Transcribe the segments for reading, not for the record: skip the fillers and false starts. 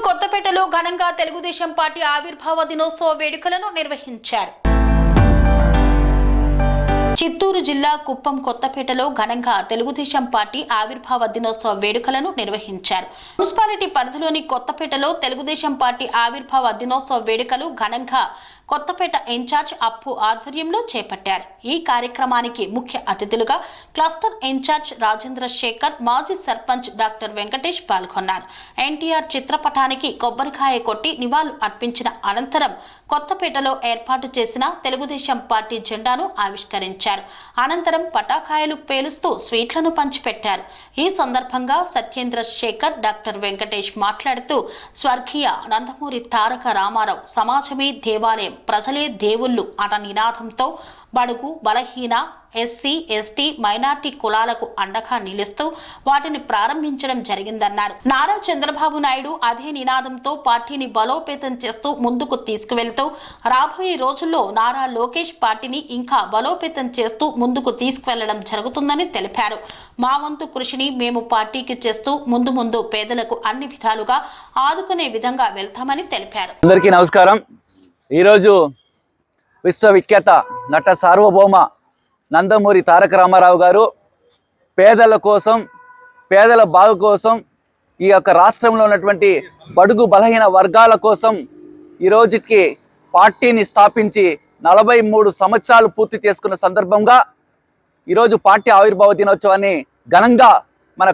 కొత్తపేటలో ఘనంగా తెలుగుదేశం పార్టీ ఆవిర్భావ దినోత్సవ వేడుకలను నిర్వహించారు. చిత్తూరు జిల్లా కుప్పం కొత్తపేటలో ఘనంగా తెలుగుదేశం పార్టీ ఆవిర్భావ దినోత్సవ వేడుకలను నిర్వహించారు. మున్సిపాలిటీ పరిధిలోని కొత్తపేటలో తెలుగుదేశం పార్టీ ఆవిర్భావ దినోత్సవ వేడుకలు ఘనంగా కొత్తపేట ఇన్ఛార్జ్ అప్పు ఆధ్వర్యంలో చేపట్టారు. ఈ కార్యక్రమానికి ముఖ్య అతిథులుగా క్లస్టర్ ఇన్ఛార్జ్ రాజేంద్ర శేఖర్, మాజీ సర్పంచ్ డాక్టర్ వెంకటేష్ పాల్గొన్నారు. ఎన్టీఆర్ చిత్రపటానికి కొబ్బరికాయ కొట్టి నివాళులు అర్పించిన అనంతరం కొత్తపేటలో ఏర్పాటు చేసిన తెలుగుదేశం పార్టీ జెండాను ఆవిష్కరించారు. అనంతరం పటాకాయలు పేలుస్తూ స్వీట్లను పంచిపెట్టారు. ఈ సందర్భంగా సత్యేంద్ర శేఖర్, డాక్టర్ వెంకటేష్ మాట్లాడుతూ స్వర్గీయ నందమూరి తారక రామారావు సమాజమే దేవాలయం, ప్రజలే దేవుళ్ళు అన్న నినాదంతో బడుగు, బలహీన, ఎస్సీ, ఎస్టీ, మైనార్టీ కులాలకు అండగా నిలుస్తూ వాటిని ప్రారంభించడం జరిగిందన్నారు. నారా చంద్రబాబు నాయుడు అదే నినాదంతో పార్టీని బలోపేతం చేస్తూ ముందుకు తీసుకువెళ్తూ రాబోయే రోజుల్లో నారా లోకేష్ పార్టీని ఇంకా బలోపేతం చేస్తూ ముందుకు తీసుకువెళ్లడం జరుగుతుందని తెలిపారు. మా వంతు కృషిని మేము పార్టీకి చేస్తూ ముందు పేదలకు అన్ని విధాలుగా ఆదుకునే విధంగా వెళ్తామని తెలిపారు. అందరికీ నమస్కారం. ఈరోజు విశ్వవిఖ్యాత నట సార్వభౌమ నందమూరి తారక రామారావు గారు పేదల కోసం, పేదల బాగు కోసం, ఈ యొక్క రాష్ట్రంలో ఉన్నటువంటి బడుగు బలహీన వర్గాల కోసం ఈ రోజుకి పార్టీని స్థాపించి 43 సంవత్సరాలు పూర్తి చేసుకున్న సందర్భంగా ఈరోజు పార్టీ ఆవిర్భావ దినోత్సవాన్ని ఘనంగా మన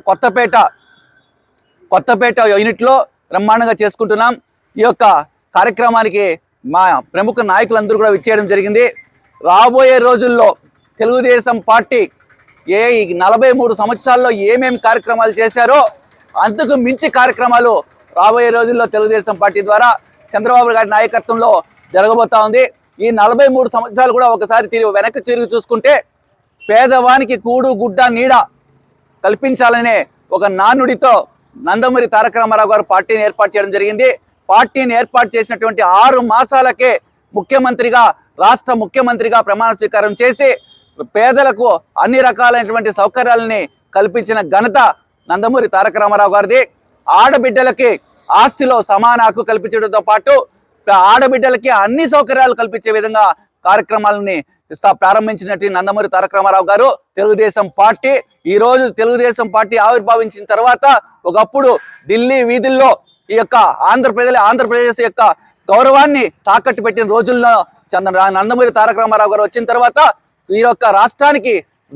కొత్తపేట యూనిట్లో బ్రహ్మాండంగా చేసుకుంటున్నాం. ఈ యొక్క కార్యక్రమానికి మా ప్రముఖ నాయకులందరూ కూడా విచ్చేయడం జరిగింది. రాబోయే రోజుల్లో తెలుగుదేశం పార్టీ 43 సంవత్సరాల్లో ఏమేమి కార్యక్రమాలు చేశారో అంతకు మించి కార్యక్రమాలు రాబోయే రోజుల్లో తెలుగుదేశం పార్టీ ద్వారా చంద్రబాబు గారి నాయకత్వంలో జరగబోతా ఉంది. ఈ 43 సంవత్సరాలు కూడా ఒకసారి వెనక్కి తిరిగి చూసుకుంటే పేదవానికి కూడు, గుడ్డ, నీడ కల్పించాలనే ఒక నానుడితో నందమూరి తారక రామారావు గారు పార్టీని ఏర్పాటు చేయడం జరిగింది. పార్టీని ఏర్పాటు చేసినటువంటి 6 మాసాలకే రాష్ట్ర ముఖ్యమంత్రిగా ప్రమాణ స్వీకారం చేసి పేదలకు అన్ని రకాలైనటువంటి సౌకర్యాలని కల్పించిన ఘనత నందమూరి తారక రామారావు గారిది. ఆడబిడ్డలకి ఆస్తిలో సమాన హక్కు కల్పించడంతో పాటు ఆడబిడ్డలకి అన్ని సౌకర్యాలు కల్పించే విధంగా కార్యక్రమాలని ప్రారంభించినట్టు నందమూరి తారక రామారావు గారు తెలుగుదేశం పార్టీ ఈ రోజు తెలుగుదేశం పార్టీ ఆవిర్భావించిన తర్వాత ఒకప్పుడు ఢిల్లీ వీధుల్లో ఈ యొక్క ఆంధ్రప్రదేశ్ యొక్క గౌరవాన్ని తాకట్టు పెట్టిన రోజుల్లో నందమూరి తారక రామారావు గారు వచ్చిన తర్వాత ఈ యొక్క రాష్ట్రానికి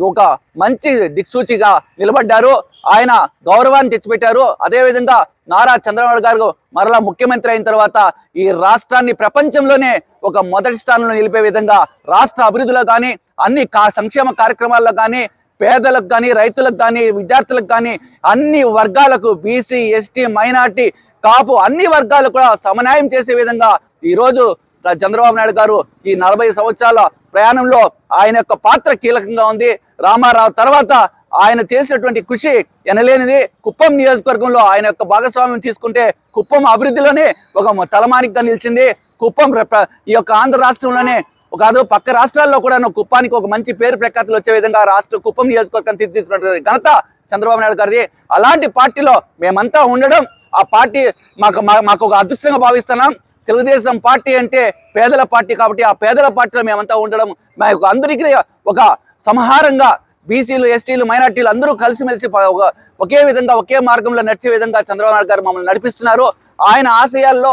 ఒక మంచి దిక్సూచిగా నిలబడ్డారు. ఆయన గౌరవాన్ని తెచ్చిపెట్టారు. అదేవిధంగా నారా చంద్రబాబు గారు మరలా ముఖ్యమంత్రి అయిన తర్వాత ఈ రాష్ట్రాన్ని ప్రపంచంలోనే ఒక మొదటి స్థానంలో నిలిపే విధంగా రాష్ట్ర అభివృద్ధిలో కానీ, అన్ని సంక్షేమ కార్యక్రమాల్లో కానీ, పేదలకు కానీ, రైతులకు కానీ, విద్యార్థులకు కానీ, అన్ని వర్గాలకు, బీసీ, ఎస్టీ, మైనార్టీ, కాపు అన్ని వర్గాలు కూడా సమన్వయం చేసే విధంగా ఈరోజు చంద్రబాబు నాయుడు గారు ఈ 40 సంవత్సరాల ప్రయాణంలో ఆయన యొక్క పాత్ర కీలకంగా ఉంది. రామారావు తర్వాత ఆయన చేసినటువంటి కృషి ఎనలేనిది. కుప్పం నియోజకవర్గంలో ఆయన యొక్క భాగస్వామ్యం తీసుకుంటే కుప్పం అభివృద్ధిలోనే ఒక తలమానికగా నిలిచింది. కుప్పం ఈ యొక్క ఆంధ్ర రాష్ట్రంలోనే కాదు, పక్క రాష్ట్రాల్లో కూడా కుప్పానికి ఒక మంచి పేరు ప్రఖ్యాతులు వచ్చే విధంగా కుప్పం నియోజకవర్గం తీర్చిదిద్దినటువంటి ఘనత చంద్రబాబు నాయుడు గారిది. అలాంటి పార్టీలో మేమంతా ఉండడం ఆ పార్టీ మాకు ఒక అదృష్టంగా భావిస్తున్నాం. తెలుగుదేశం పార్టీ అంటే పేదల పార్టీ కాబట్టి ఆ పేదల పార్టీలో మేమంతా ఉండడం మాకు అందరికీ ఒక సంహారంగా బీసీలు, ఎస్టీలు, మైనార్టీలు అందరూ కలిసిమెలిసి ఒకే విధంగా ఒకే మార్గంలో నడిచే విధంగా చంద్రబాబు నాయుడు గారు మమ్మల్ని నడిపిస్తున్నారు. ఆయన ఆశయాల్లో,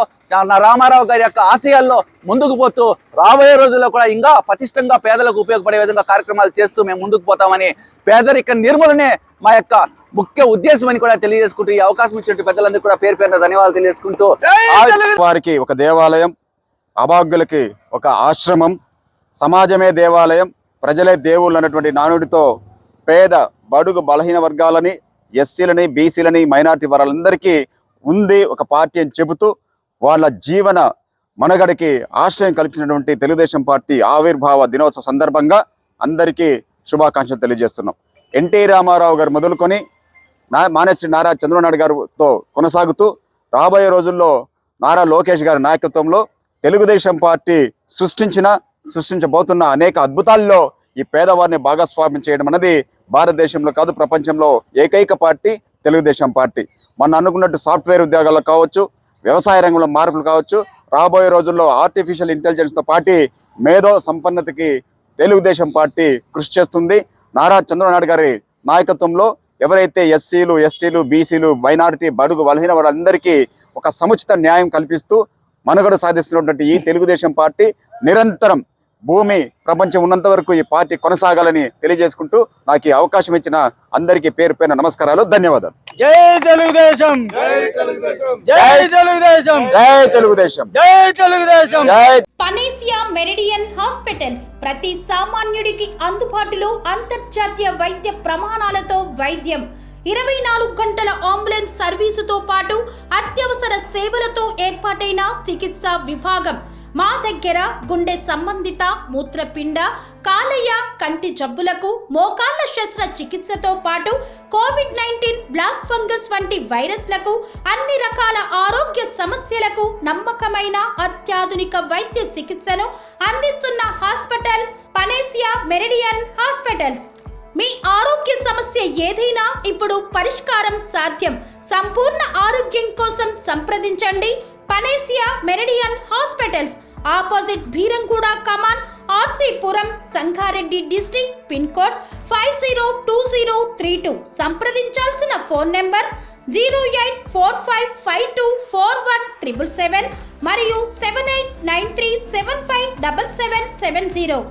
రామారావు గారి యొక్క ఆశయాల్లో ముందుకు పోతూ రాబోయే రోజుల్లో కూడా ఇంకా పటిష్టంగా పేదలకు ఉపయోగపడే విధంగా కార్యక్రమాలు చేస్తూ మేము ముందుకు పోతామని, పేదరిక నిర్మూలనే మా యొక్క ముఖ్య ఉద్దేశం అని కూడా తెలియజేసుకుంటూ ఈ అవకాశం ఇచ్చినట్టు పెద్దలందరూ కూడా పేరు పేరున ధన్యవాదాలు తెలియజేసుకుంటూ, వారికి ఒక దేవాలయం, అభాగ్యులకి ఒక ఆశ్రమం, సమాజమే దేవాలయం, ప్రజలే దేవుళ్ళు అన్నటువంటి నానుడితో పేద, బడుగు, బలహీన వర్గాలని, ఎస్సీలని, బీసీలని, మైనార్టీ వర్గాలందరికీ ఉంది ఒక పార్టీ అని చెబుతూ వాళ్ళ జీవన మనుగడకి ఆశ్రయం కల్పించినటువంటి తెలుగుదేశం పార్టీ ఆవిర్భావ దినోత్సవ సందర్భంగా అందరికీ శుభాకాంక్షలు తెలియజేస్తున్నాం. ఎన్టీ రామారావు గారు మొదలుకొని మానేశ్రీ నారా చంద్రబాబు నాయుడు గారితో కొనసాగుతూ రాబోయే రోజుల్లో నారా లోకేష్ గారి నాయకత్వంలో తెలుగుదేశం పార్టీ సృష్టించబోతున్న అనేక అద్భుతాల్లో ఈ పేదవారిని భాగస్వామ్యం చేయడం అనేది భారతదేశంలో కాదు ప్రపంచంలో ఏకైక పార్టీ తెలుగుదేశం పార్టీ. మొన్న అనుకున్నట్టు సాఫ్ట్వేర్ ఉద్యోగాల్లో కావచ్చు, వ్యవసాయ రంగంలో మార్పులు కావచ్చు, రాబోయే రోజుల్లో ఆర్టిఫిషియల్ ఇంటెలిజెన్స్తో పాటు మేధో సంపన్నతకి తెలుగుదేశం పార్టీ కృషి చేస్తుంది. నారా చంద్రబాబు నాయుడు గారి నాయకత్వంలో ఎవరైతే ఎస్సీలు, ఎస్టీలు, బీసీలు, మైనారిటీ, బడుగు బలహీన వారందరికీ ఒక సముచిత న్యాయం కల్పిస్తూ మనుగడ సాధిస్తున్నటువంటి ఈ తెలుగుదేశం పార్టీ నిరంతరం భూమి ప్రపంచం ఉన్నంత వరకు ఈ పార్టీ కొనసాగాలని తెలియజేసుకుంటూ నాకు ఈ అవకాశం ఇచ్చిన అందరికీ పేరు పేరున నమస్కారాలు, ధన్యవాదాలు. జై తెలుగుదేశం, జై తెలుగుదేశం, జై తెలుగుదేశం, జై తెలుగుదేశం, జై తెలుగుదేశం. జై పనేసియా మెరిడియన్ హాస్పిటల్స్ ప్రతి సామాన్యుడికి అందుబాటులో అంతర్జాతీయ వైద్య ప్రమాణాలతో వైద్యం, 24 గంటల అంబులెన్స్ సర్వీసుతో పాటు అత్యవసర సేవలతో ఏర్పాటైన చికిత్సా విభాగం. మా దగ్గర గుండె సంబంధిత, మూత్రపిండ, కాలేయ, కంటి జబ్బులకు, మోకాళ్ల శస్త్ర చికిత్సతో పాటు కోవిడ్-19, బ్లాక్ ఫంగస్ వంటి వైరస్లకు, అన్ని రకాల ఆరోగ్య సమస్యలకు నమ్మకమైన అత్యాధునిక వైద్య చికిత్సను అందిస్తున్న హాస్పిటల్ పనేసియా మెరిడియన్ హాస్పిటల్స్. మీ ఆరోగ్య సమస్య ఏదైనా ఇప్పుడు పరిష్కారం సాధ్యం. సంపూర్ణ ఆరోగ్యం కోసం సంప్రదించండి Panacea Meridian hospitals, opposite Bheeramguda కమాన్, RC Puram, Sangareddy district, pin code 502032. సంప్రదించాల్సిన ఫోన్ నెంబర్ 0845524177 మరియు 7893757770.